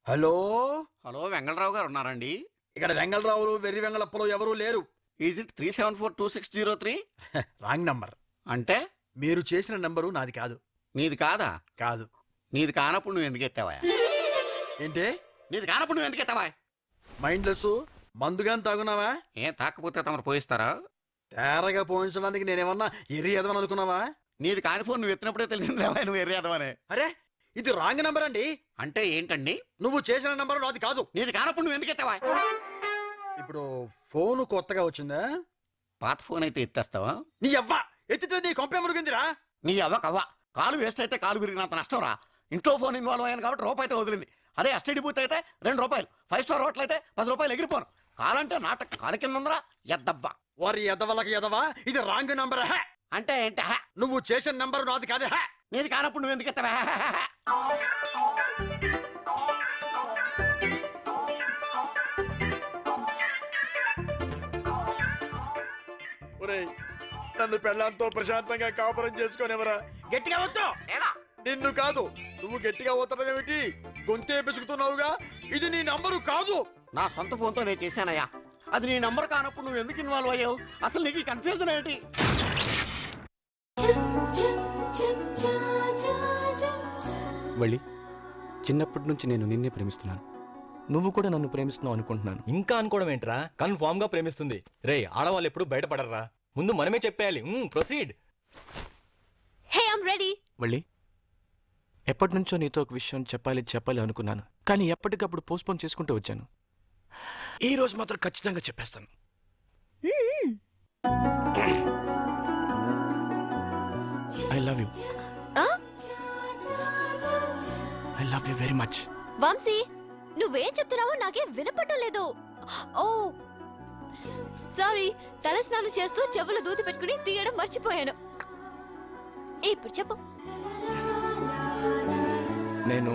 Hello hello Vengala Rao గారు ఉన్నారండి? ఇక్కడ వెంగళరావులు వెర్రి వెంగళప్పలు ఎవరూ లేరు. Is it 3742603? Wrong number. అంటే మీరు చేసిన నంబరు నాది కాదు. నీది కాదా? కాదు. నీది కానప్పుడు నువ్వు ఎందుకు ఎత్తావా? ఏంటే నీది కానప్పుడు నువ్వు ఎందుకు ఎత్తావా? మైండ్లెస్ మందుగాని తాగున్నావా? ఏం తాకపోతే తమరు పోయిస్తారా? తేరగా పోయించడానికి నేనేమన్నా ఎర్రి ఎదవని అనుకున్నావా? నీది కాని ఫోన్ నువ్వు ఎత్తినప్పుడే తెలిసిందేవా నువ్వు ఎర్రేదవనే. అరే ఇది రాంగ్ నంబర్ అండి. అంటే ఏంటండి? నువ్వు చేసిన నంబరు నాది కాదు. నీది కానప్పుడు నువ్వు ఎందుకు ఎత్తావా? ఇప్పుడు ఫోను కొత్తగా వచ్చిందా? పాత ఫోన్ అయితే ఎత్తేస్తావా? నీ అవ్వ ఎత్తితే నీ కొంపే మురిగిందిరా. నీ అవ్వకవ్వ కాలు వేస్ట్ అయితే కాలు విరిగినంత నష్టం రా. ఇంట్లో ఫోన్ ఇన్వాల్వ్ అయ్యాను కాబట్టి రూపాయి అయితే వదిలింది. అదే ఎస్టీడీ బూత్ అయితే ₹2, 5 స్టార్ హోటల్ అయితే ₹10 ఎగిరిపోను. కాలంటే నాటక కాలు కింద ఉందరా ఎద్దవ్వ. వారి ఎదవలకి ఎదవా ఇది రాంగ్ నంబర్. హే అంటే ఏంట? నువ్వు చేసిన నంబరు నాది కాదు. హే నీది కానప్పుడు నువ్వు ఎందుకు ఎత్తావా? నన్ను పెళ్ళంతో ప్రశాంతంగా కాపురం చేసుకునేవరా. గట్టిగా వద్దు. నిన్ను కాదు నువ్వు గట్టిగా పోతావేమిటి? గొంతే పిసుకుతున్నావుగా. ఇది నీ నంబరు కాదు. నా సొంత ఫోన్తో నేను చేశానయ్యా. అది నీ నంబర్ కానప్పుడు నువ్వు ఎందుకు ఇన్వాల్వ్ అయ్యావు? అసలు నీకు కన్ఫ్యూజన్ ఏంటి? వళ్ళి, చిన్నప్పటి నుంచి నేను నిన్నే ప్రేమిస్తున్నాను. నువ్వు కూడా నన్ను ప్రేమిస్తున్నావు అనుకుంటున్నాను. ఇంకా అనుకోవడం ఏంట్రా? కన్ఫామ్ గా ప్రేమిస్తుంది. రే ఆడవాళ్ళు ఎప్పుడు బయటపడరా. ముందు మనమే చెప్పేయాలి. Proceed. Hey I'm ready. Valli, ఎప్పటి నుంచో నీతో ఒక విషయం చెప్పాలి అనుకున్నాను. కానీ ఎప్పటికప్పుడు పోస్ట్పోన్ చేసుకుంటూ వచ్చాను. ఈ రోజు మాత్రం ఖచ్చితంగా చెప్పేస్తాను. I love you. I love you very much. Vamsi నువ్వేం చెప్తున్నావో నాకేం వినపడటం లేదు. ఓ సారీ, తల స్నానం చేస్తూ చెవులు దూది పెట్టుకుని తీయడం మర్చిపోయాను. ఇప్పుడు చెప్పు. నేను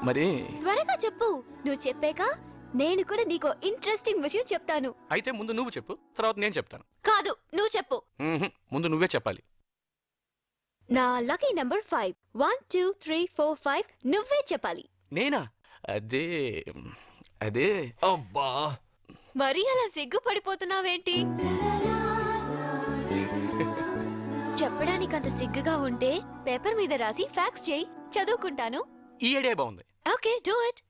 మరి త్వరగా చెప్పు. నువ్వు చెప్పాక నేను కూడా నీకు ఇంట్రెస్టింగ్ విషయం చెప్తాను. అయితే ముందు నువ్వు చెప్పు, తర్వాత నేను చెప్తాను. కాదు, నువ్వు చెప్పు. ముందు నువ్వే చెప్పాలి. నా లక్కీ నంబర్ 5. 1 2 3 4 5 నువ్వే చెప్పాలి. నేనా? అదే అదే అబ్బా, మరి అలా సిగ్గుపడిపోతున్నావేంటి? చెప్పడానికి అంత సిగ్గుగా ఉంటే పేపర్ మీద రాసి ఫ్యాక్స్ చేయి, చదువుకుంటాను. ఈ ఐడియా బాగుంది. Okay, do it.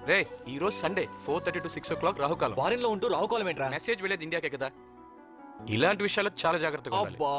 రే ఈ రోజు సండే 4:30 to 6 o'clock రాహుకాలం. ఫారెన్ లో ఉంటూ రావుకోలం ఏంట్రా? మెసేజ్ వెళ్ళేది ఇండియాకే కదా. ఇలాంటి విషయాల్లో చాలా జాగ్రత్తగా ఉండాలి. అబ్బా